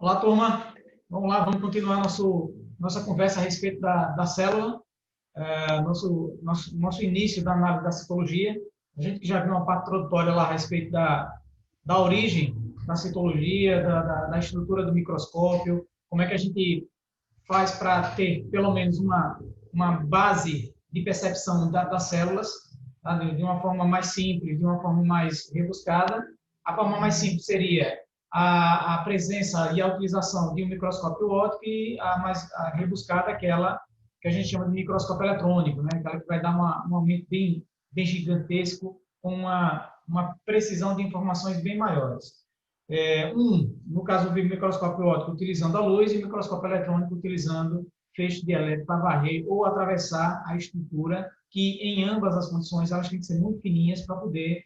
Olá, turma. Vamos lá, vamos continuar nossa conversa a respeito da célula, nosso início da análise da citologia. A gente que já viu uma parte introdutória lá a respeito da origem da citologia, da estrutura do microscópio, como é que a gente faz para ter pelo menos uma base de percepção das células, tá? De uma forma mais simples, de uma forma mais rebuscada. A forma mais simples seria a presença e a utilização de um microscópio óptico, e a rebuscada, aquela que a gente chama de microscópio eletrônico, né? Aquela que vai dar um aumento bem gigantesco, com uma precisão de informações bem maiores. No caso do microscópio óptico, utilizando a luz, e o microscópio eletrônico utilizando feixe dielétrico para varrer ou atravessar a estrutura, que em ambas as condições elas têm que ser muito fininhas para poder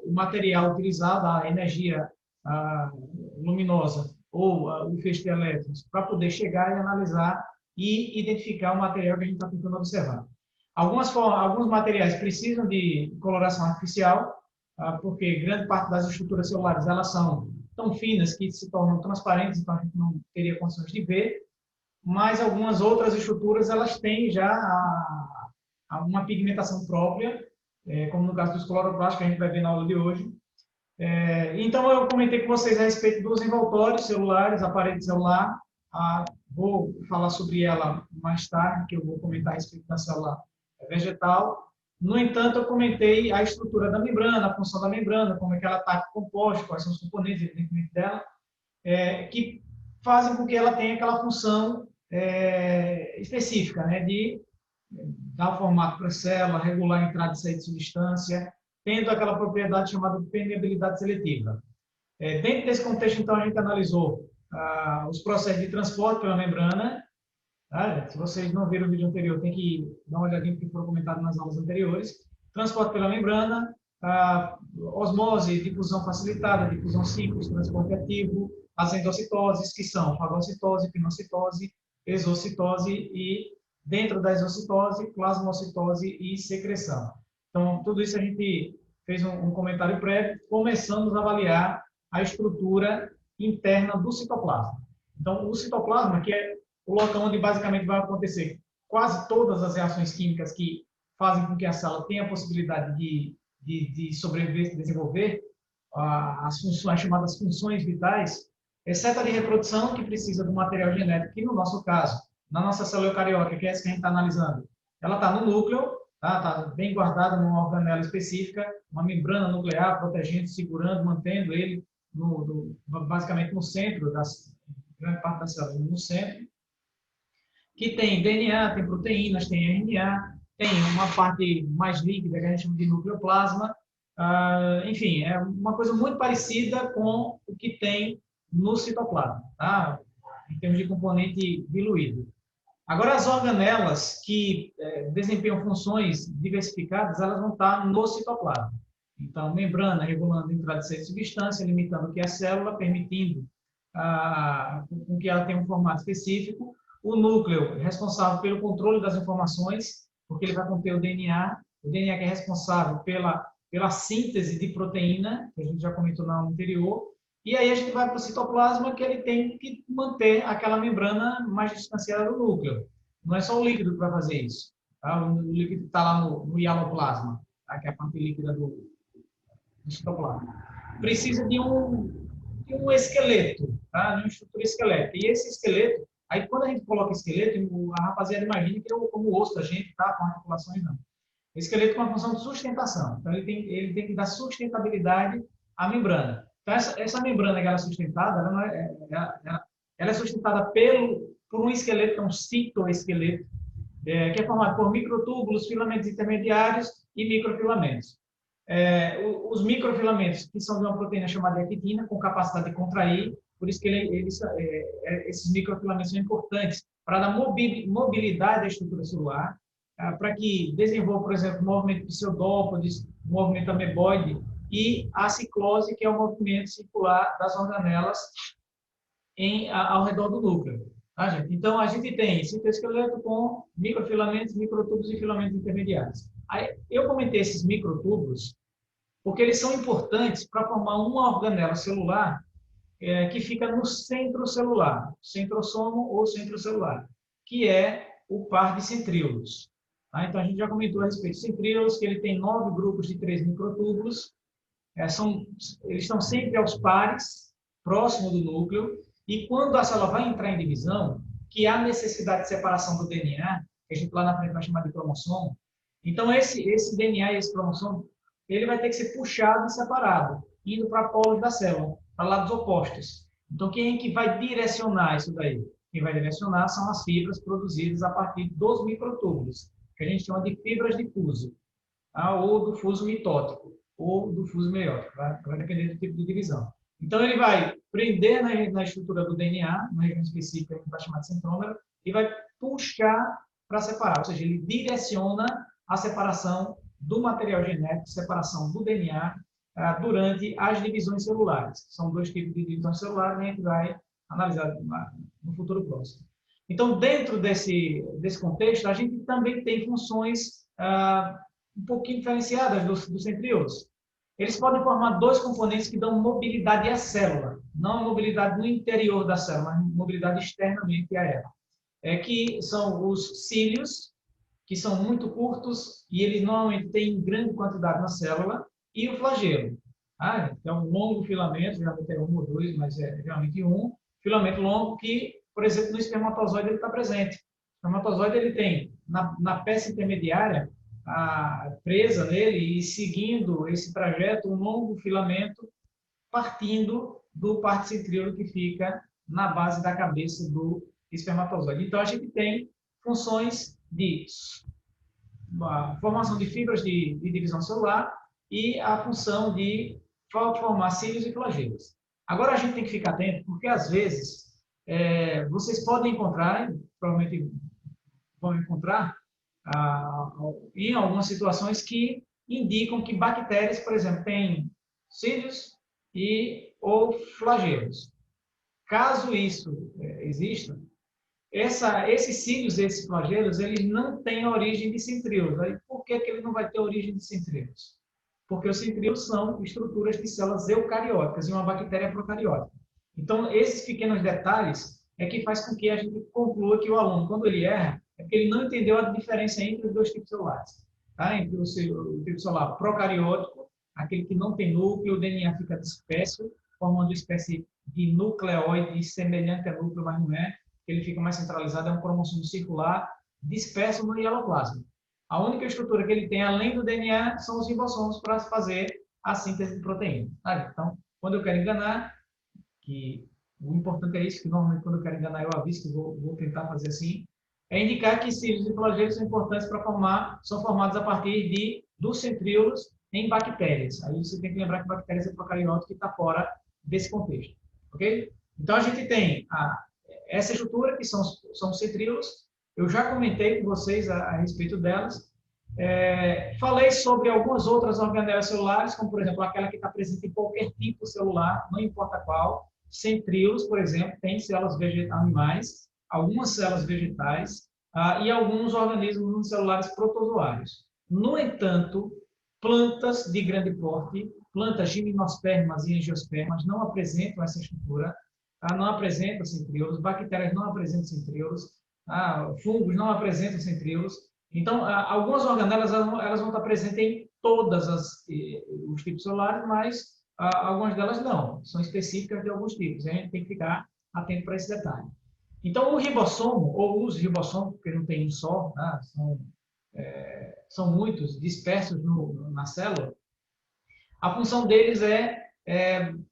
o material utilizado, a energia luminosa ou o feixe dielétrico, para poder chegar e analisar e identificar o material que a gente está tentando observar. Alguns materiais precisam de coloração artificial, porque grande parte das estruturas celulares elas são tão finas que se tornam transparentes, então a gente não teria condições de ver, mas algumas outras estruturas elas têm já uma pigmentação própria, como no caso dos cloroplastos, que a gente vai ver na aula de hoje. Então, eu comentei com vocês a respeito dos envoltórios celulares, a parede celular. Vou falar sobre ela mais tarde, que eu vou comentar a respeito da célula vegetal. No entanto, eu comentei a estrutura da membrana, a função da membrana, como é que ela está composta, quais são os componentes, evidentemente, dela, que fazem com que ela tenha aquela função específica, né, de dar formato para a célula, regular a entrada e saída de substância, tendo aquela propriedade chamada de permeabilidade seletiva. Dentro desse contexto, então, a gente analisou os processos de transporte pela membrana. Se vocês não viram o vídeo anterior, tem que dar uma olhadinha porque foram comentados nas aulas anteriores. Transporte pela membrana, osmose, difusão facilitada, difusão simples, transporte ativo, as endocitoses, que são fagocitose, pinocitose, exocitose e, dentro da exocitose, plasmocitose e secreção. Então, tudo isso a gente fez um comentário prévio. Começamos a avaliar a estrutura interna do citoplasma. Então, o citoplasma, que é o local onde basicamente vai acontecer quase todas as reações químicas que fazem com que a célula tenha a possibilidade de sobreviver, de desenvolver as funções, chamadas funções vitais, exceto a de reprodução, que precisa do material genético, que no nosso caso, na nossa célula eucariótica, que é essa que a gente está analisando, ela está no núcleo, está bem guardada numa organela específica, uma membrana nuclear protegendo, segurando, mantendo ele basicamente no centro, grande parte das células no centro, que tem DNA, tem proteínas, tem RNA, tem uma parte mais líquida que a gente chama de nucleoplasma. Enfim, é uma coisa muito parecida com o que tem no citoplasma, tá? Em termos de componente diluído. Agora, as organelas que desempenham funções diversificadas, elas vão estar no citoplasma. Então, membrana regulando a entrada e saída de substância, limitando o que é a célula, permitindo com que ela tenha um formato específico. O núcleo, responsável pelo controle das informações, porque ele vai conter o DNA que é responsável pela síntese de proteína, que a gente já comentou na aula anterior. E aí a gente vai para o citoplasma, que ele tem que manter aquela membrana mais distanciada do núcleo. Não é só o líquido que vai fazer isso. Tá? O líquido está lá no hialoplasma, tá? Que é a parte líquida do citoplasma. Precisa de um esqueleto, tá? De uma estrutura esquelética. E esse esqueleto, aí quando a gente coloca esqueleto, a rapaziada imagina que é como o osso da gente, tá? Com articulações, não. O esqueleto tem uma função de sustentação. Então, ele tem que dar sustentabilidade à membrana. Então, essa membrana que ela é sustentada, ela é sustentada por um esqueleto, que é um citoesqueleto, que é formado por microtúbulos, filamentos intermediários e microfilamentos. Os microfilamentos, que são de uma proteína chamada actina, com capacidade de contrair, por isso que esses microfilamentos são importantes para dar mobilidade à estrutura celular, para que desenvolva, por exemplo, o movimento pseudópodes, o movimento ameboide e a ciclose, que é o movimento circular das organelas ao redor do núcleo. Tá, gente? Então, a gente tem citoesqueleto com microfilamentos, microtúbulos e filamentos intermediários. Aí, eu comentei esses microtúbulos porque eles são importantes para formar uma organela celular que fica no centro celular, centrosomo ou centrocelular, que é o par de centríolos. Tá? Então, a gente já comentou a respeito de centríolos, que ele tem 9 grupos de 3 microtúbulos, eles estão sempre aos pares, próximo do núcleo, e quando a célula vai entrar em divisão, que há necessidade de separação do DNA, que a gente lá na frente vai chamar de cromossomo, então esse DNA e esse cromossomo, ele vai ter que ser puxado e separado, indo para polos da célula, para lados opostos. Então, quem é que vai direcionar isso daí? Quem vai direcionar são as fibras produzidas a partir dos microtúbulos, que a gente chama de fibras de fuso, tá? Ou do fuso mitótico, ou do fuso meiótico, vai depender do tipo de divisão. Então, ele vai prender na estrutura do DNA, na região específica, que a gente vai chamar de centrômero, e vai puxar para separar, ou seja, ele direciona a separação do material genético, separação do DNA, durante as divisões celulares. São 2 tipos de divisões celulares, né, que a gente vai analisar no futuro próximo. Então, dentro desse contexto, a gente também tem funções um pouquinho diferenciadas dos centríolos. Eles podem formar 2 componentes que dão mobilidade à célula, não mobilidade no interior da célula, mas mobilidade externamente a ela. Que são os cílios, que são muito curtos e eles normalmente têm grande quantidade na célula, e o flagelo. É um longo filamento, geralmente é 1 ou 2, mas é geralmente 1, filamento longo que, por exemplo, no espermatozoide ele está presente. O espermatozoide ele tem na peça intermediária, presa nele e seguindo esse trajeto, um longo filamento partindo do parte centríolo que fica na base da cabeça do espermatozoide. Então, a gente tem funções de formação de fibras de divisão celular e a função de formar cílios e flagelos. Agora, a gente tem que ficar atento, porque, às vezes, vocês podem encontrar, provavelmente vão encontrar, em algumas situações que indicam que bactérias, por exemplo, têm cílios ou flagelos. Caso isso exista, esses cílios, esses flagelos, eles não têm origem de centríolos. Aí, por que ele não vai ter origem de centríolos? Porque os centríolos são estruturas de células eucarióticas e uma bactéria procariótica. Então, esses pequenos detalhes é que faz com que a gente conclua que o aluno, quando ele erra, é porque ele não entendeu a diferença entre os 2 tipos celulares. Tá? Entre o tipo celular procariótico, aquele que não tem núcleo, o DNA fica disperso, formando uma espécie de nucleóide semelhante a núcleo, mas não é. Ele fica mais centralizado, é um cromossomo circular disperso no hieloplasma. A única estrutura que ele tem, além do DNA, são os ribossomos para fazer a síntese de proteína. Tá? Então, quando eu quero enganar, que o importante é isso, que normalmente quando eu quero enganar eu aviso que vou tentar fazer assim, é indicar que cílios e flagelos são importantes para são formados a partir dos centríolos em bactérias. Aí você tem que lembrar que bactérias é procariótico e está fora desse contexto. Ok? Então, a gente tem essa estrutura, que são os centríolos. Eu já comentei com vocês a respeito delas. Falei sobre algumas outras organelas celulares, como, por exemplo, aquela que está presente em qualquer tipo celular, não importa qual. Centríolos, por exemplo, tem células animais, algumas células vegetais e alguns organismos unicelulares protozoários. No entanto, plantas de grande porte, plantas gimnospermas e angiospermas, não apresentam essa estrutura, não apresentam centríolos, bactérias não apresentam centríolos, fungos não apresentam centríolos. Então, algumas organelas elas vão estar presentes em todos os tipos celulares, mas algumas delas não, são específicas de alguns tipos. A gente tem que ficar atento para esse detalhe. Então, o ribossomo, ou os ribossomos, porque não tem um só, tá? São muitos dispersos na célula, a função deles é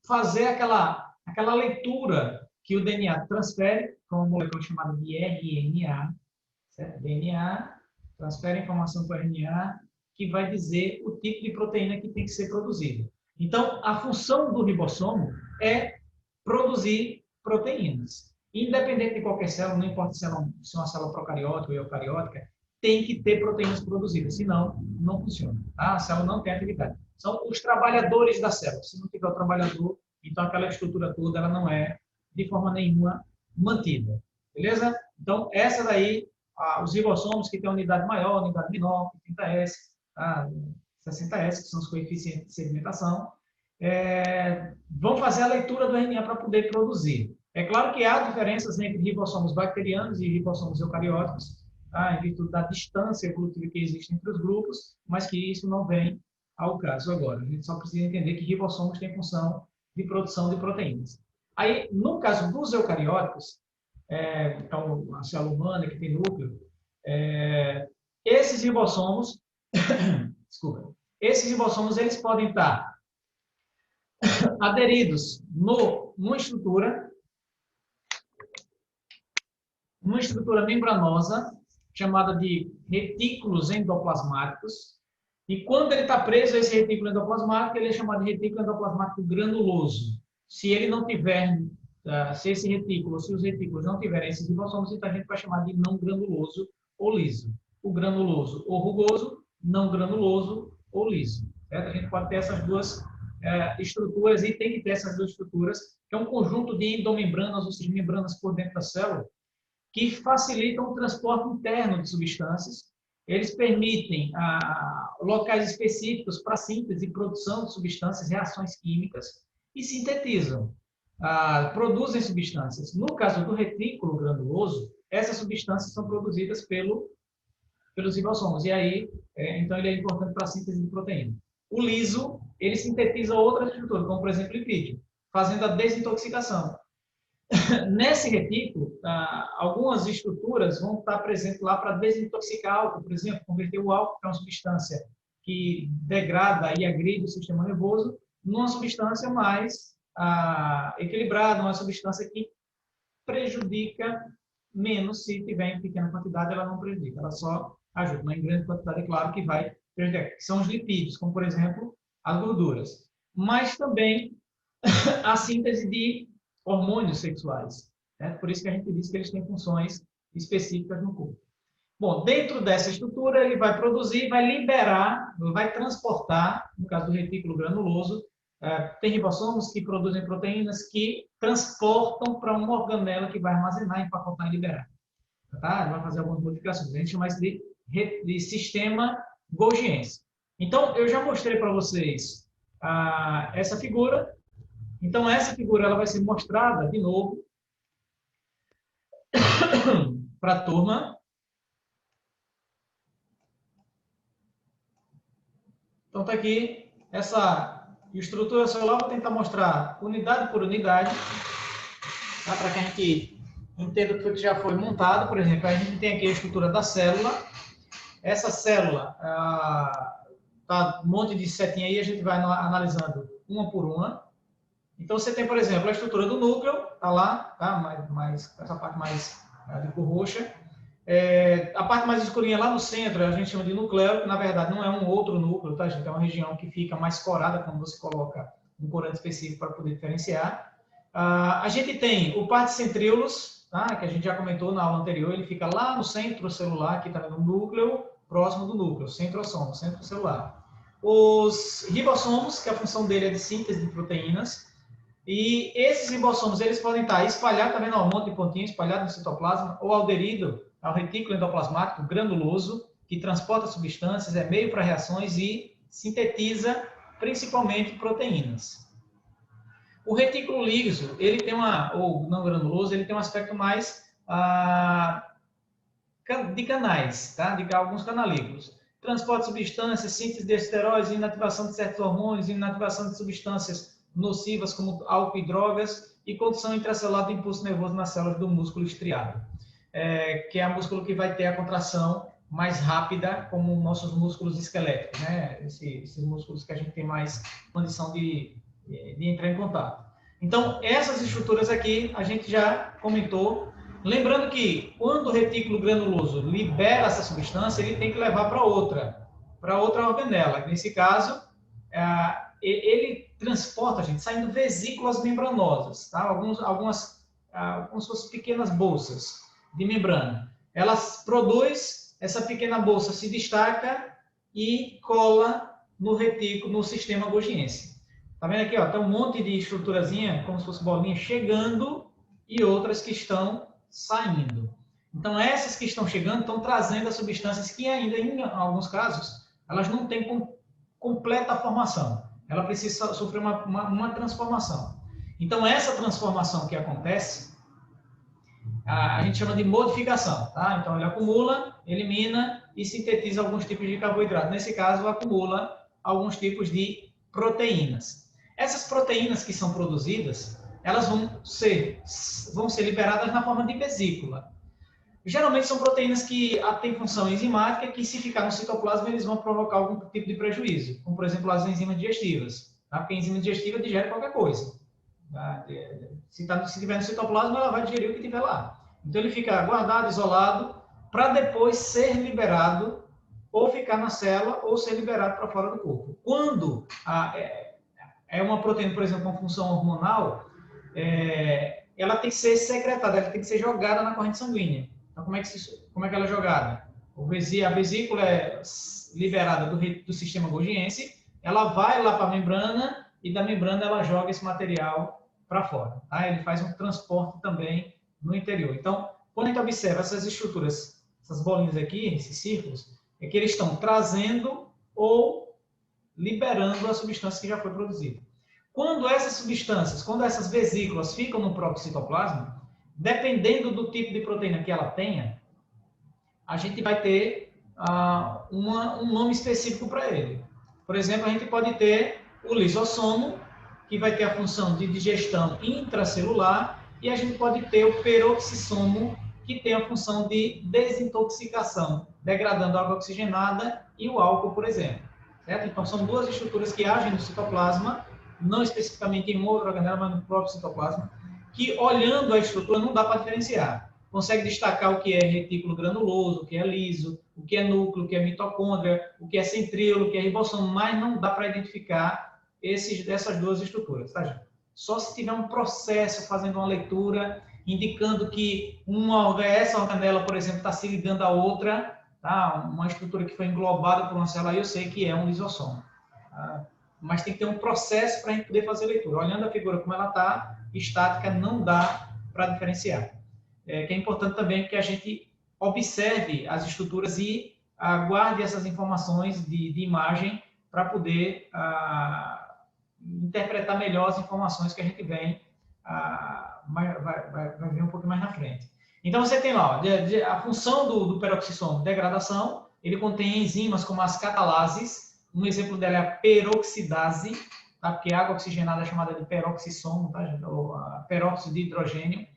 fazer aquela leitura que o DNA transfere, com uma molécula chamada de RNA, certo? DNA transfere informação para o RNA, que vai dizer o tipo de proteína que tem que ser produzida. Então, a função do ribossomo é produzir proteínas. Independente de qualquer célula, não importa se é uma célula procariótica ou eucariótica, tem que ter proteínas produzidas, senão não funciona. Tá? A célula não tem atividade. São os trabalhadores da célula. Se não tiver o trabalhador, então aquela estrutura toda ela não é, de forma nenhuma, mantida. Beleza? Então, essa daí, os ribossomos que têm unidade maior, unidade menor, 30S, 60S, que são os coeficientes de sedimentação, vão fazer a leitura do RNA para poder produzir. É claro que há diferenças entre ribossomos bacterianos e ribossomos eucarióticos, tá? Em virtude da distância evolutiva que existe entre os grupos, mas que isso não vem ao caso agora. A gente só precisa entender que ribossomos têm função de produção de proteínas. Aí, no caso dos eucarióticos, então, a célula humana que tem núcleo, esses ribossomos, desculpa, esses ribossomos eles podem estar aderidos numa estrutura membranosa, chamada de retículos endoplasmáticos, e quando ele está preso a esse retículo endoplasmático, ele é chamado de retículo endoplasmático granuloso. Se ele não tiver, se esse retículo, se os retículos não tiverem esses ribossomos, então a gente vai chamar de não granuloso ou liso. O granuloso ou rugoso, não granuloso ou liso. Certo? A gente pode ter essas duas estruturas, e tem que ter essas duas estruturas, que é um conjunto de endomembranas, ou seja, membranas por dentro da célula, que facilitam o transporte interno de substâncias. Eles permitem locais específicos para síntese e produção de substâncias, reações químicas, e sintetizam, produzem substâncias. No caso do retículo granuloso, essas substâncias são produzidas pelos ribossomos, e aí, então, ele é importante para a síntese de proteína. O liso, ele sintetiza outras estruturas, como, por exemplo, lipídio, fazendo a desintoxicação. Nesse retículo, algumas estruturas vão estar presentes lá para desintoxicar álcool, por exemplo, converter o álcool, que é uma substância que degrada e agride o sistema nervoso, numa substância mais equilibrada, uma substância que prejudica menos. Se tiver em pequena quantidade, ela não prejudica, ela só ajuda. Mas em grande quantidade, é claro que vai prejudicar. São os lipídios, como, por exemplo, as gorduras. Mas também a síntese de hormônios sexuais. Por isso que a gente diz que eles têm funções específicas no corpo. Bom, dentro dessa estrutura, ele vai produzir, vai liberar, vai transportar, no caso do retículo granuloso, tem ribossomos que produzem proteínas que transportam para uma organela que vai armazenar, empacotar e liberar. Tá? Ele vai fazer algumas modificações. A gente chama isso de sistema Golgiense. Então, eu já mostrei para vocês essa figura. Então, essa figura ela vai ser mostrada de novo para a turma. Então, está aqui essa estrutura celular. Vou tentar mostrar unidade por unidade, tá? Para que a gente entenda o que já foi montado. Por exemplo, a gente tem aqui a estrutura da célula. Essa célula tá um monte de setinha aí, a gente vai analisando uma por uma. Então, você tem, por exemplo, a estrutura do núcleo, está lá, tá? Essa parte mais de cor roxa. A parte mais escurinha lá no centro, a gente chama de nucleolo, que na verdade não é um outro núcleo, tá, gente? É uma região que fica mais corada quando você coloca um corante específico para poder diferenciar. A gente tem o particentríolos, tá? Que a gente já comentou na aula anterior, ele fica lá no centro celular, aqui está no núcleo, próximo do núcleo, centrossomo, centro celular. Os ribossomos, que a função dele é de síntese de proteínas. E esses ribossomos, eles podem estar espalhados, tá vendo, um monte de pontinhos espalhado no citoplasma, ou aderido ao retículo endoplasmático granuloso, que transporta substâncias, é meio para reações e sintetiza principalmente proteínas. O retículo liso, ele tem ou não granuloso, ele tem um aspecto mais de canais, tá? De alguns canalículos. Transporte de substâncias, síntese de esteróides, inativação de certos hormônios, inativação de substâncias nocivas como álcool e drogas, e condução intracelular do impulso nervoso nas células do músculo estriado, que é o músculo que vai ter a contração mais rápida, como nossos músculos esqueléticos, né? Esses músculos que a gente tem mais condição de entrar em contato. Então, essas estruturas aqui a gente já comentou. Lembrando que quando o retículo granuloso libera essa substância, ele tem que levar para outra organela. Nesse caso, ele transporta, gente, saindo vesículas membranosas, tá? Algumas como se fossem pequenas bolsas de membrana. Elas produz, essa pequena bolsa se destaca e cola no retículo, no sistema Golgiense. Tá vendo aqui, ó? Tem um monte de estruturazinha, como se fosse bolinha, chegando e outras que estão saindo. Então, essas que estão chegando estão trazendo as substâncias que ainda, em alguns casos, elas não têm completa formação. ela precisa sofrer uma transformação. Então, essa transformação que acontece, a gente chama de modificação, tá? Então, ele acumula, elimina e sintetiza alguns tipos de carboidrato. Nesse caso, acumula alguns tipos de proteínas. Essas proteínas que são produzidas, elas vão ser liberadas na forma de vesícula. Geralmente são proteínas que têm função enzimática, que se ficar no citoplasma, eles vão provocar algum tipo de prejuízo, como, por exemplo, as enzimas digestivas, tá? Porque a enzima digestiva digere qualquer coisa. Tá? Se tiver no citoplasma, ela vai digerir o que tiver lá. Então, ele fica guardado, isolado, para depois ser liberado, ou ficar na célula, ou ser liberado para fora do corpo. Quando é uma proteína, por exemplo, com função hormonal, ela tem que ser secretada, ela tem que ser jogada na corrente sanguínea. Então, como é que ela é jogada? A vesícula é liberada do sistema Golgiense, ela vai lá para a membrana, e da membrana ela joga esse material para fora. Tá? Ele faz um transporte também no interior. Então, quando a gente observa essas estruturas, essas bolinhas aqui, esses círculos, é que eles estão trazendo ou liberando a substância que já foi produzida. Quando essas vesículas ficam no próprio citoplasma, dependendo do tipo de proteína que ela tenha, a gente vai ter um nome específico para ele. Por exemplo, a gente pode ter o lisossomo, que vai ter a função de digestão intracelular, e a gente pode ter o peroxissomo, que tem a função de desintoxicação, degradando a água oxigenada e o álcool, por exemplo. Certo? Então, são duas estruturas que agem no citoplasma, não especificamente em um outro organelo, mas no próprio citoplasma, que olhando a estrutura não dá para diferenciar. Consegue destacar o que é retículo granuloso, o que é liso, o que é núcleo, o que é mitocôndria, o que é centríolo, o que é ribossomo, mas não dá para identificar dessas duas estruturas, tá, gente? Só se tiver um processo fazendo uma leitura, indicando que essa organela, por exemplo, está se ligando à outra, tá? Uma estrutura que foi englobada por uma célula, aí eu sei que é um lisossomo. Tá? Mas tem que ter um processo para a gente poder fazer a leitura. Olhando a figura como ela está, estática, não dá para diferenciar. Que é importante também que a gente observe as estruturas e guarde essas informações de imagem para poder interpretar melhor as informações que a gente vem, vai ver um pouco mais na frente. Então, você tem lá a função do peroxissomo, degradação, ele contém enzimas como as catalases, um exemplo dela é a peroxidase, tá? Porque a água oxigenada é chamada de peroxissomo, tá, gente? Ou peróxido de hidrogênio.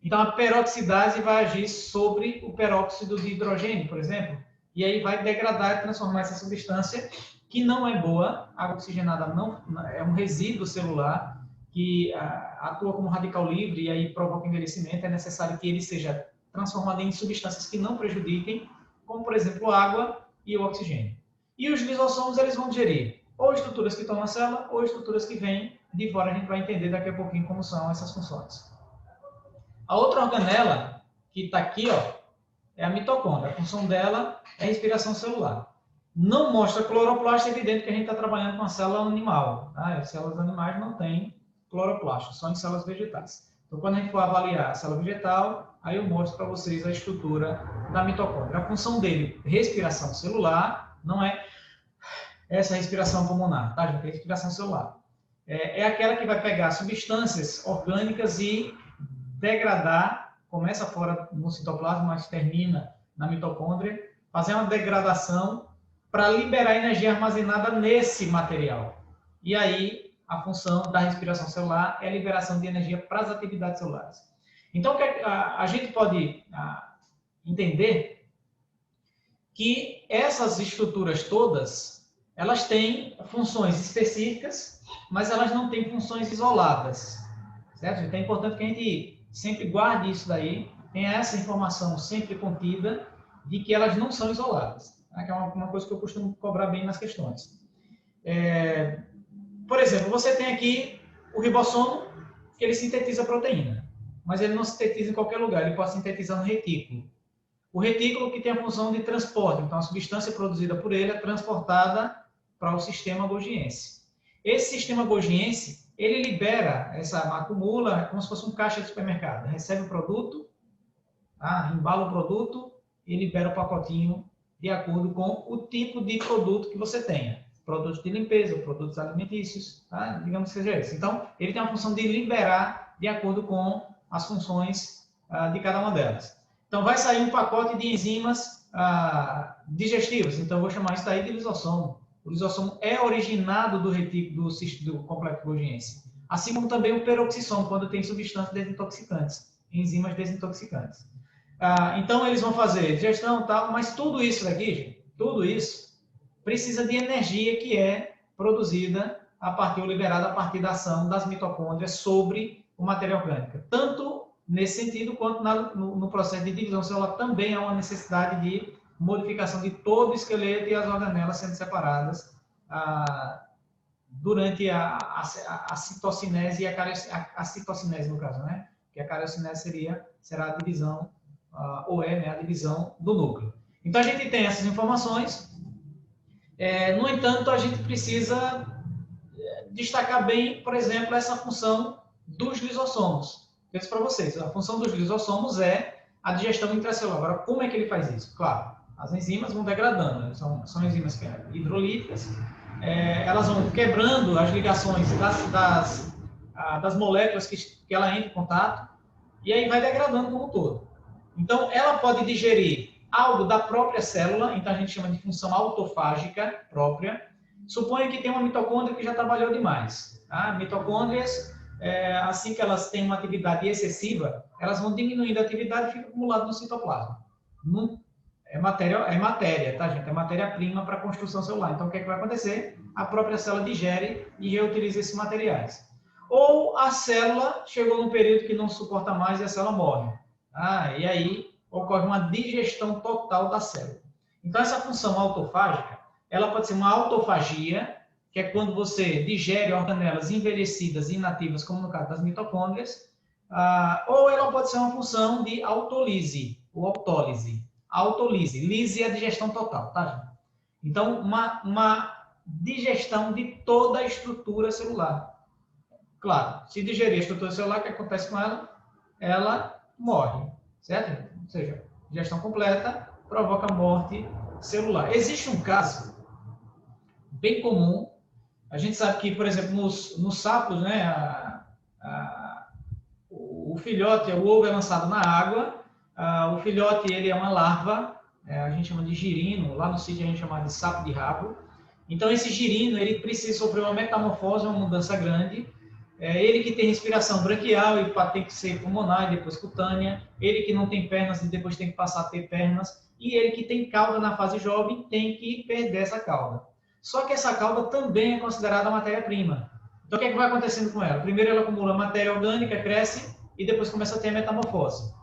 Então, a peroxidase vai agir sobre o peróxido de hidrogênio, por exemplo, e aí vai degradar e transformar essa substância que não é boa. A água oxigenada não é um resíduo celular que atua como radical livre e aí provoca envelhecimento. É necessário que ele seja transformado em substâncias que não prejudiquem, como, por exemplo, a água e o oxigênio. E os lisossomos, eles vão digerir ou estruturas que estão na célula ou estruturas que vêm de fora. A gente vai entender daqui a pouquinho como são essas funções. A outra organela, que está aqui, ó, é a mitocôndria. A função dela é a respiração celular. Não mostra cloroplasto, é evidente que a gente está trabalhando com a célula animal. Tá? As células animais não têm cloroplasto, só em células vegetais. Então, quando a gente for avaliar a célula vegetal, aí eu mostro para vocês a estrutura da mitocôndria. A função dele, respiração celular, não é essa respiração pulmonar, tá, gente? É respiração celular. É aquela que vai pegar substâncias orgânicas e degradar, começa fora no citoplasma, mas termina na mitocôndria, fazer uma degradação para liberar energia armazenada nesse material. E aí, a função da respiração celular é a liberação de energia para as atividades celulares. Então, a gente pode entender que essas estruturas todas, elas têm funções específicas, mas elas não têm funções isoladas. Certo? Então, é importante que a gente sempre guarde isso daí, tenha essa informação sempre contida de que elas não são isoladas, tá? Que é uma coisa que eu costumo cobrar bem nas questões. Por exemplo, você tem aqui o ribossomo, que ele sintetiza a proteína, mas ele não sintetiza em qualquer lugar, ele pode sintetizar no retículo. O retículo que tem a função de transporte, então a substância produzida por ele é transportada para o sistema Golgiense. Esse sistema Golgiense, ele libera, acumula, como se fosse um caixa de supermercado. Recebe o produto, tá? Embala o produto e libera o pacotinho de acordo com o tipo de produto que você tenha. produtos de limpeza, produtos alimentícios, tá? Digamos que seja isso. Então, ele tem a função de liberar de acordo com as funções de cada uma delas. Então, vai sair um pacote de enzimas digestivas. Então, eu vou chamar isso daí de lisossomo. O lisossomo é originado do retículo do complexo golgiense. Assim como também o peroxissomo, quando tem substâncias desintoxicantes, enzimas desintoxicantes. Então, eles vão fazer digestão e tal, mas tudo isso daqui, gente, tudo isso, precisa de energia que é produzida a partir, ou liberada a partir da ação das mitocôndrias sobre o matéria orgânica. Tanto nesse sentido, quanto no processo de divisão celular também há uma necessidade de modificação de todo o esqueleto e as organelas sendo separadas durante a citocinese e a citocinese, no caso, né? Que a cariocinese será a divisão, né, a divisão do núcleo. Então, a gente tem essas informações. No entanto, a gente precisa destacar bem, por exemplo, essa função dos lisossomos. Eu disse para vocês, a função dos lisossomos é a digestão intracelular. Agora, como é que ele faz isso? Claro, as enzimas vão degradando, né? São enzimas hidrolíticas, elas vão quebrando as ligações das moléculas que ela entra em contato, e aí vai degradando como um todo. Então, ela pode digerir algo da própria célula, então a gente chama de função autofágica própria. Suponha que tem uma mitocôndria que já trabalhou demais. Tá? Mitocôndrias, assim que elas têm uma atividade excessiva, elas vão diminuindo a atividade e fica acumulado no citoplasma. É matéria, tá, gente? É matéria-prima para a construção celular. Então, o que é que vai acontecer? A própria célula digere e reutiliza esses materiais. Ou a célula chegou num período que não suporta mais e a célula morre. E aí ocorre uma digestão total da célula. Então, essa função autofágica, ela pode ser uma autofagia, que é quando você digere organelas envelhecidas e inativas, como no caso das mitocôndrias, ou ela pode ser uma função de autolise, ou autólise. Autolise. Lise é a digestão total, tá, gente? Então, uma digestão de toda a estrutura celular. Claro, se digerir a estrutura celular, o que acontece com ela? Ela morre, certo? Ou seja, digestão completa provoca morte celular. Existe um caso bem comum. A gente sabe que, por exemplo, nos sapos, né, o filhote, o ovo é lançado na água. O filhote, ele é uma larva, a gente chama de girino. Lá no sítio a gente chama de sapo de rabo. Então, esse girino, ele precisa sofrer uma metamorfose, uma mudança grande. Ele que tem respiração branquial e tem que ser pulmonar e depois cutânea. Ele que não tem pernas e depois tem que passar a ter pernas. E ele que tem cauda na fase jovem tem que perder essa cauda. Só que essa cauda também é considerada matéria-prima. Então, o que é que vai acontecendo com ela? Primeiro, ela acumula matéria orgânica, cresce e depois começa a ter a metamorfose.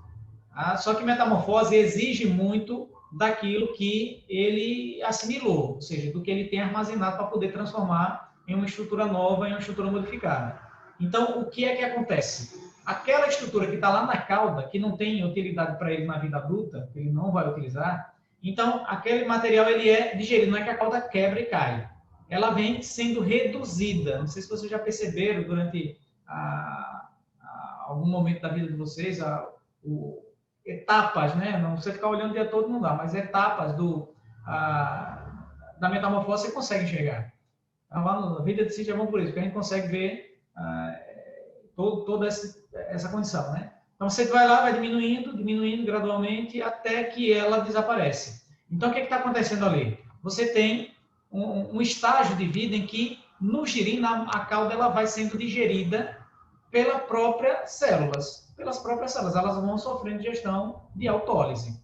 Só que metamorfose exige muito daquilo que ele assimilou, ou seja, do que ele tem armazenado para poder transformar em uma estrutura nova, em uma estrutura modificada. Então, o que é que acontece? Aquela estrutura que está lá na cauda, que não tem utilidade para ele na vida adulta, que ele não vai utilizar, então, aquele material ele é digerido, não é que a cauda quebra e cai. Ela vem sendo reduzida. Não sei se vocês já perceberam durante algum momento da vida de vocês, etapas, né? Não você ficar olhando o dia todo não dá, mas etapas da metamorfose você consegue enxergar. Lá na vida de sítio é bom por isso, porque a gente consegue ver toda essa condição, né? Então, você vai lá, vai diminuindo gradualmente, até que ela desaparece. Então, o que está acontecendo ali? Você tem um estágio de vida em que, no girino, a cauda ela vai sendo digerida pelas próprias células. Elas vão sofrendo digestão de autólise.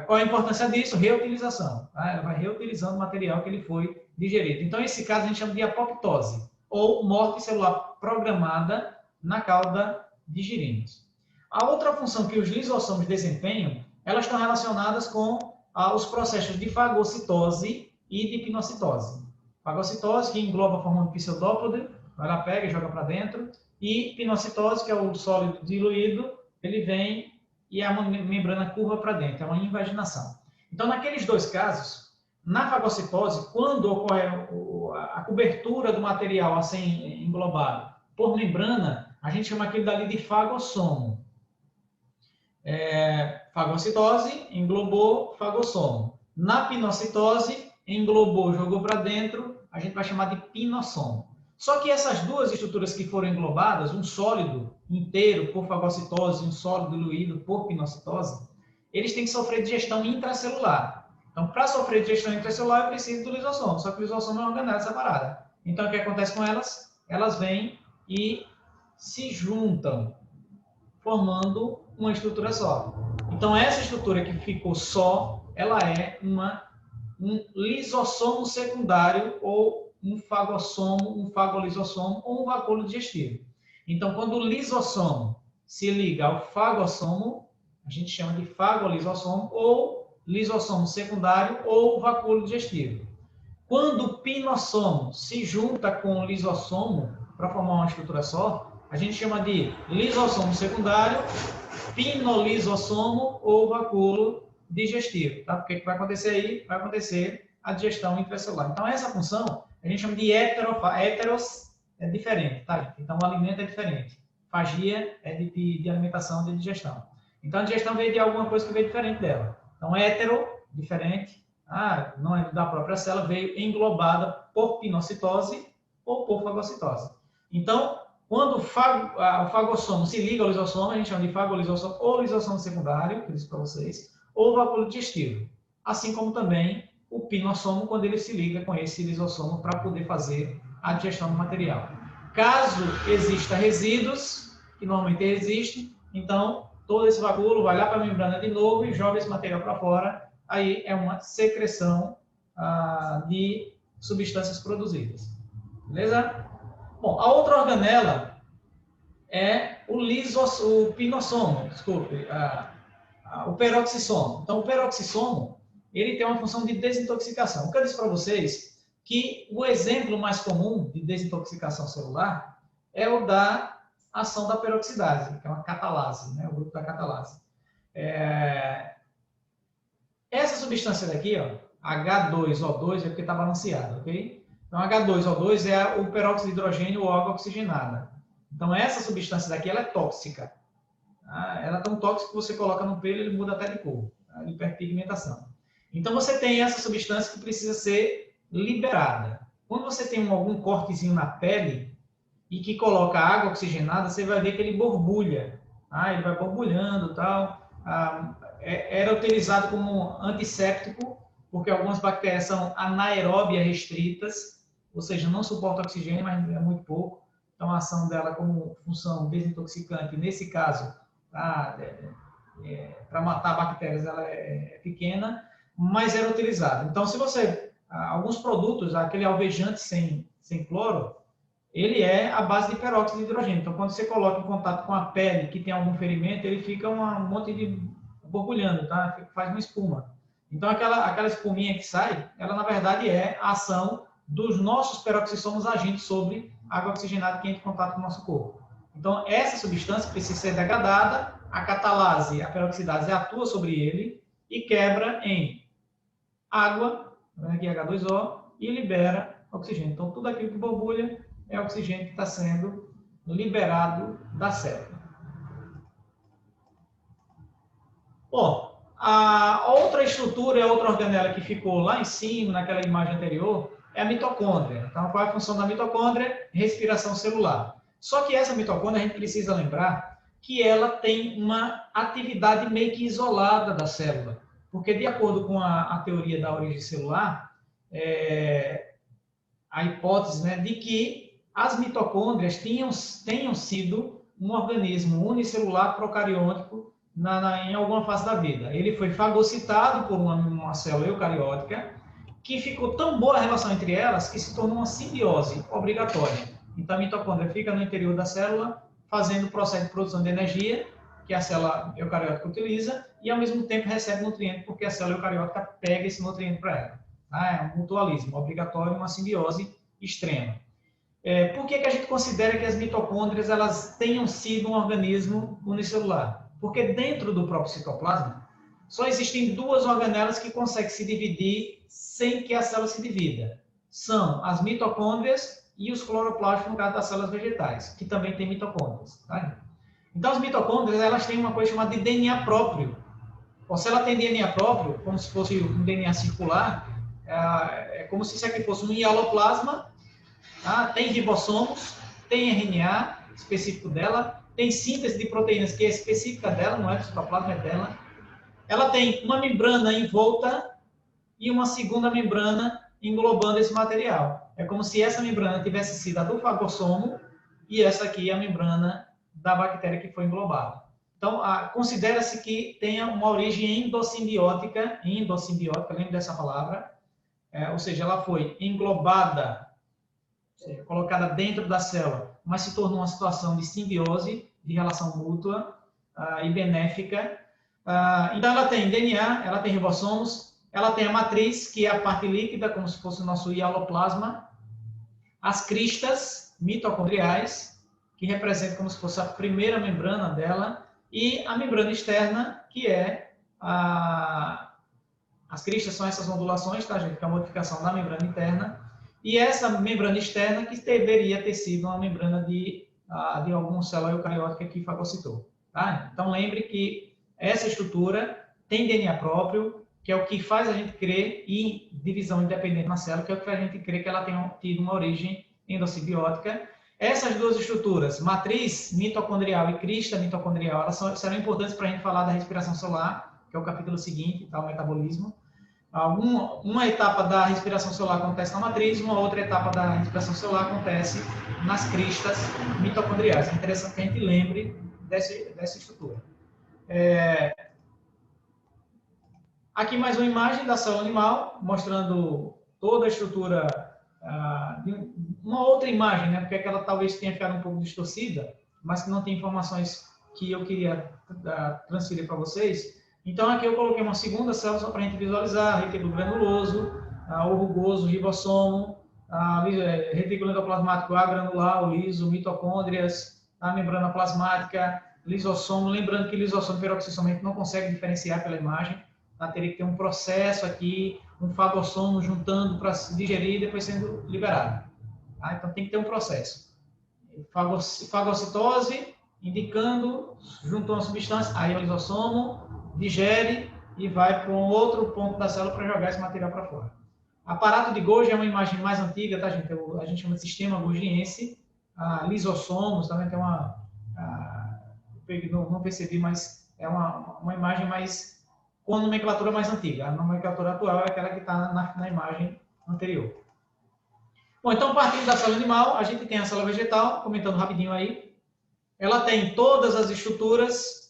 Qual a importância disso? Reutilização. Ela vai reutilizando o material que ele foi digerido. Então, esse caso a gente chama de apoptose, ou morte celular programada na cauda de girinos. A outra função que os lisossomos desempenham, elas estão relacionadas com os processos de fagocitose e de pinocitose. Fagocitose, que engloba a forma de pseudópode, ela pega e joga para dentro, e pinocitose, que é o sólido diluído, ele vem e a membrana curva para dentro, é uma invaginação. Então, naqueles dois casos, na fagocitose, quando ocorre a cobertura do material a ser englobado por membrana, a gente chama aquilo dali de fagossomo. Fagocitose, englobou fagossomo. Na pinocitose, englobou, jogou para dentro, a gente vai chamar de pinossomo. Só que essas duas estruturas que foram englobadas, um sólido inteiro por fagocitose e um sólido diluído por pinocitose, eles têm que sofrer digestão intracelular. Então, para sofrer digestão intracelular, eu preciso do lisossomo, só que o lisossomo é uma organela separada. Então, o que acontece com elas? Elas vêm e se juntam, formando uma estrutura só. Então, essa estrutura que ficou só, ela é um lisossomo secundário ou um fagossomo, um fagolisossomo ou um vacúolo digestivo. Então, quando o lisossomo se liga ao fagossomo, a gente chama de fagolisossomo ou lisossomo secundário ou vacúolo digestivo. Quando o pinossomo se junta com o lisossomo para formar uma estrutura só, a gente chama de lisossomo secundário, pinolisossomo ou vacúolo digestivo. Tá? O que vai acontecer aí? Vai acontecer a digestão intracelular. Então, essa função a gente chama de heteros é diferente, tá? Então, o alimento é diferente. Fagia é de alimentação, de digestão. Então, a digestão veio de alguma coisa que veio diferente dela. Então, hetero, diferente. Não é da própria célula, veio englobada por pinocitose ou por fagocitose. Então, quando o fagossomo se liga ao lisossomo, a gente chama de fagolisossomo ou lisossomo secundário, que eu disse para vocês, ou vacúolo digestivo. Assim como também o pinossomo, quando ele se liga com esse lisossomo para poder fazer a digestão do material. Caso exista resíduos, que normalmente existem, então todo esse vacúolo vai lá para a membrana de novo e joga esse material para fora. Aí é uma secreção de substâncias produzidas. Beleza? Bom, a outra organela é o pinossomo, desculpe, o peroxissomo. Então, o peroxissomo, ele tem uma função de desintoxicação. O que eu disse para vocês que o exemplo mais comum de desintoxicação celular é o da ação da peroxidase, que é uma catalase, né? O grupo da catalase. Essa substância daqui, ó, H2O2, é porque está balanceado, ok? Então, H2O2 é o peróxido de hidrogênio ou água oxigenada. Então, essa substância daqui, ela é tóxica. Ela é tão tóxica que você coloca no pelo e ele muda até de cor, a hiperpigmentação. Então, você tem essa substância que precisa ser liberada. Quando você tem algum cortezinho na pele e que coloca água oxigenada, você vai ver que ele borbulha. Ele vai borbulhando e tal. Era utilizado como antisséptico, porque algumas bactérias são anaeróbias restritas, ou seja, não suportam oxigênio, mas é muito pouco. Então, a ação dela como função desintoxicante, nesse caso, para matar bactérias, ela é pequena, mas era utilizado. Então, se você... alguns produtos, aquele alvejante sem cloro, ele é a base de peróxido de hidrogênio. Então, quando você coloca em contato com a pele que tem algum ferimento, ele fica um monte de borbulhando, tá? Faz uma espuma. Então, aquela espuminha que sai, ela, na verdade, é a ação dos nossos peroxissomos agindo sobre água oxigenada que entra em contato com o nosso corpo. Então, essa substância precisa ser degradada, a catalase, a peroxidase atua sobre ele e quebra em água, aqui H2O, e libera oxigênio. Então, tudo aquilo que borbulha é oxigênio que está sendo liberado da célula. Bom, a outra estrutura, a outra organela que ficou lá em cima, naquela imagem anterior, é a mitocôndria. Então, qual é a função da mitocôndria? Respiração celular. Só que essa mitocôndria, a gente precisa lembrar que ela tem uma atividade meio que isolada da célula. Porque, de acordo com a teoria da origem celular, a hipótese, né, de que as mitocôndrias tenham sido um organismo unicelular procariôtico em alguma fase da vida. Ele foi fagocitado por uma célula eucariótica que ficou tão boa a relação entre elas que se tornou uma simbiose obrigatória. Então, a mitocôndria fica no interior da célula, fazendo o processo de produção de energia que a célula eucariótica utiliza e, ao mesmo tempo, recebe nutriente porque a célula eucariótica pega esse nutriente para ela. É um mutualismo obrigatório, uma simbiose extrema. Por que a gente considera que as mitocôndrias elas tenham sido um organismo unicelular? Porque dentro do próprio citoplasma só existem duas organelas que conseguem se dividir sem que a célula se divida. São as mitocôndrias e os cloroplastos, no caso das células vegetais, que também têm mitocôndrias. Tá? Então, as mitocôndrias elas têm uma coisa chamada de DNA próprio. Ou se ela tem DNA próprio, como se fosse um DNA circular, é como se isso aqui fosse um hialoplasma, tá? Tem ribossomos, tem RNA específico dela, tem síntese de proteínas que é específica dela, não é do citoplasma, é dela. Ela tem uma membrana em volta e uma segunda membrana englobando esse material. É como se essa membrana tivesse sido a do fagossomo e essa aqui é a membrana da bactéria que foi englobada. Então, considera-se que tenha uma origem endossimbiótica, lembre dessa palavra, ou seja, ela foi englobada, ou seja, colocada dentro da célula, mas se tornou uma situação de simbiose, de relação mútua e benéfica. Então, ela tem DNA, ela tem ribossomos, ela tem a matriz, que é a parte líquida, como se fosse o nosso hialoplasma, as cristas mitocondriais, que representam como se fosse a primeira membrana dela, e a membrana externa, que é as cristas são essas ondulações, tá, gente? Que é a modificação da membrana interna. E essa membrana externa que deveria ter sido uma membrana de alguma célula eucariótica que fagocitou. Tá? Então, lembre que essa estrutura tem DNA próprio, que é o que faz a gente crer em divisão independente na célula, que é o que faz a gente crer que ela tenha tido uma origem endossimbiótica. Essas duas estruturas, matriz mitocondrial e crista mitocondrial, elas serão importantes para a gente falar da respiração celular, que é o capítulo seguinte, tá, o metabolismo. Uma etapa da respiração celular acontece na matriz, uma outra etapa da respiração celular acontece nas cristas mitocondriais. É interessante que a gente lembre dessa estrutura. Aqui mais uma imagem da célula animal, mostrando toda a estrutura. Uma outra imagem, né, porque aquela talvez tenha ficado um pouco distorcida, mas que não tem informações que eu queria transferir para vocês. Então, aqui eu coloquei uma segunda célula só para a gente visualizar: retículo granuloso, o rugoso, o ribossomo, retículo endoplasmático agranular, o liso, mitocôndrias, a membrana plasmática, lisossomo. Lembrando que lisossomo e peroxissomo a gente não consegue diferenciar pela imagem, tá? Teria que ter um processo aqui, um fagossomo juntando para se digerir e depois sendo liberado. Tá? Então, tem que ter um processo. Fagocitose, indicando, juntou uma substância, aí o lisossomo digere e vai para um outro ponto da célula para jogar esse material para fora. Aparato de Golgi é uma imagem mais antiga, tá, gente? A gente chama de sistema golgiense. Lisossomos também tem não percebi, mas é uma imagem mais com a nomenclatura mais antiga. A nomenclatura atual é aquela que está na imagem anterior. Bom, então, partindo da célula animal, a gente tem a célula vegetal, comentando rapidinho aí. Ela tem todas as estruturas.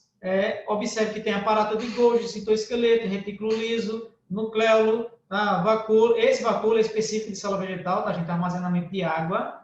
Observe que tem aparato de Golgi, citoesqueleto, retículo liso, nucleolo, vacúolo. Esse vacúolo é específico de célula vegetal, tá, gente? Armazenamento de água,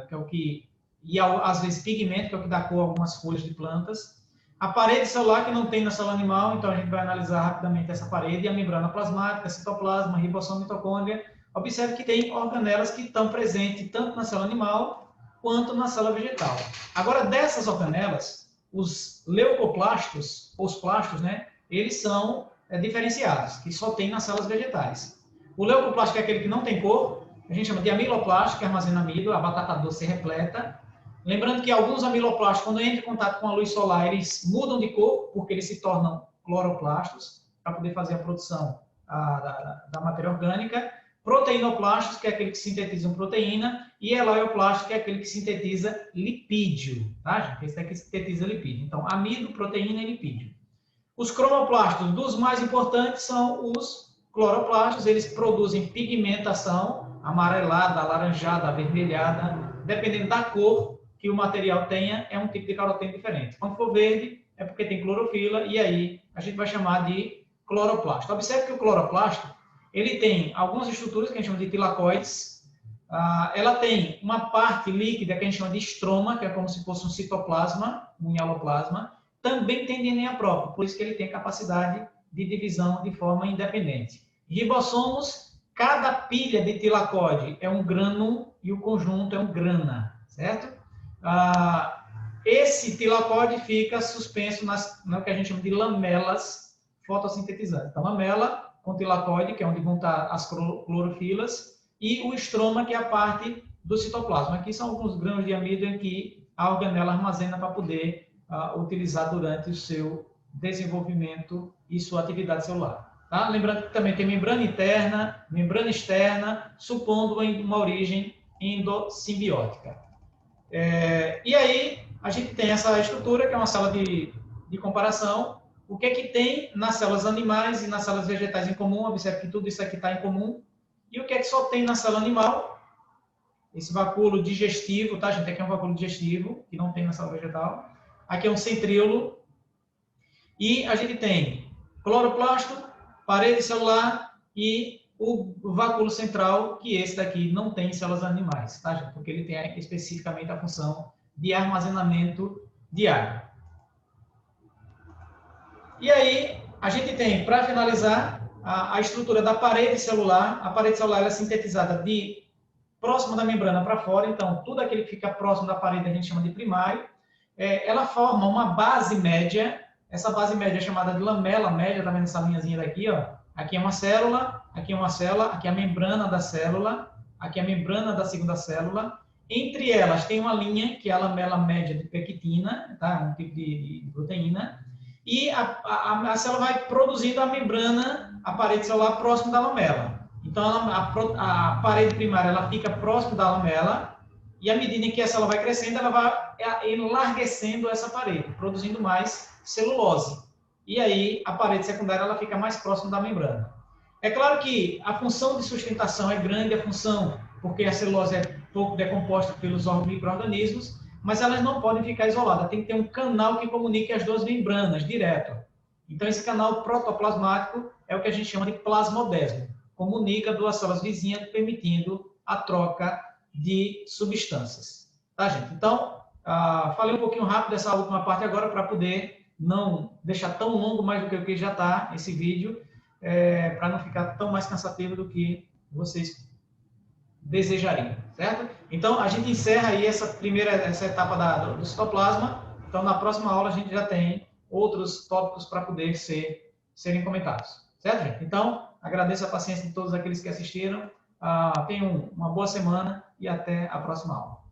que é o que... E às vezes pigmento, que é o que dá cor a algumas folhas de plantas. A parede celular que não tem na célula animal, então a gente vai analisar rapidamente essa parede, e a membrana plasmática, citoplasma, ribossomo, mitocôndria. Observe que tem organelas que estão presentes tanto na célula animal quanto na célula vegetal. Agora, dessas organelas, os leucoplastos, os plastos, né, eles são diferenciados, que só tem nas células vegetais. O leucoplasto é aquele que não tem cor, a gente chama de amiloplasto, que armazena amido, a batata doce repleta. Lembrando que alguns amiloplastos, quando entram em contato com a luz solar, eles mudam de cor, porque eles se tornam cloroplastos, para poder fazer a produção da matéria orgânica. Proteinoplastos, que é aquele que sintetiza proteína, e elaioplastos, que é aquele que sintetiza lipídio, tá, gente? Esse daqui sintetiza lipídio. Então, amido, proteína e lipídio. Os cromoplastos, dos mais importantes, são os cloroplastos. Eles produzem pigmentação amarelada, alaranjada, avermelhada, dependendo da cor que o material tenha, é um tipo de caroteno diferente. Quando for verde, é porque tem clorofila, e aí a gente vai chamar de cloroplasto. Observe que o cloroplasto ele tem algumas estruturas que a gente chama de tilacoides. Ela tem uma parte líquida que a gente chama de estroma, que é como se fosse um citoplasma, um hialoplasma. Também tem DNA próprio, por isso que ele tem capacidade de divisão de forma independente. Ribossomos, cada pilha de tilacoide é um grânulo e o conjunto é um grana, certo? Esse tilacoide fica suspenso no que a gente chama de lamelas fotossintetizantes. Então, lamela com tilacoide, que é onde vão estar as clorofilas, e o estroma, que é a parte do citoplasma. Aqui são alguns grãos de amido em que a organela armazena para poder utilizar durante o seu desenvolvimento e sua atividade celular. Tá? Lembrando que também tem membrana interna, membrana externa, supondo uma origem endossimbiótica. E aí, a gente tem essa estrutura, que é uma célula de comparação. O que é que tem nas células animais e nas células vegetais em comum? Observe que tudo isso aqui está em comum. E o que é que só tem na célula animal? Esse vacúolo digestivo, tá, gente? Aqui é um vacúolo digestivo, que não tem na célula vegetal. Aqui é um centríolo. E a gente tem cloroplasto, parede celular e o vacúolo central, que esse daqui não tem em células animais, tá, gente? Porque ele tem especificamente a função de armazenamento de água. E aí, a gente tem, para finalizar, a estrutura da parede celular. A parede celular é sintetizada de próximo da membrana para fora, então tudo aquilo que fica próximo da parede a gente chama de primário. Ela forma uma base média. Essa base média é chamada de lamela média, tá vendo essa linhazinha daqui, ó? Aqui é uma célula, aqui é uma célula, aqui é a membrana da célula, aqui é a membrana da segunda célula. Entre elas tem uma linha, que é a lamela média de pectina, tá? Um tipo de proteína. E a célula vai produzindo a membrana, a parede celular próximo da lamela. Então, a parede primária ela fica próximo da lamela, e à medida em que a célula vai crescendo, ela vai enlarguecendo essa parede, produzindo mais celulose. E aí, a parede secundária ela fica mais próxima da membrana. É claro que a função de sustentação é grande, a função, porque a celulose é pouco decomposta pelos micro-organismos, mas elas não podem ficar isoladas. Tem que ter um canal que comunique as duas membranas direto. Então, esse canal protoplasmático é o que a gente chama de plasmodesmo. Comunica duas células vizinhas, permitindo a troca de substâncias. Tá, gente? Então, falei um pouquinho rápido dessa última parte agora, para poder não deixar tão longo mais do que o que já está esse vídeo, para não ficar tão mais cansativo do que vocês desejariam, certo? Então, a gente encerra aí essa etapa do citoplasma. Então, na próxima aula, a gente já tem outros tópicos para poder serem comentados, certo, gente? Então, agradeço a paciência de todos aqueles que assistiram. Tenham uma boa semana e até a próxima aula.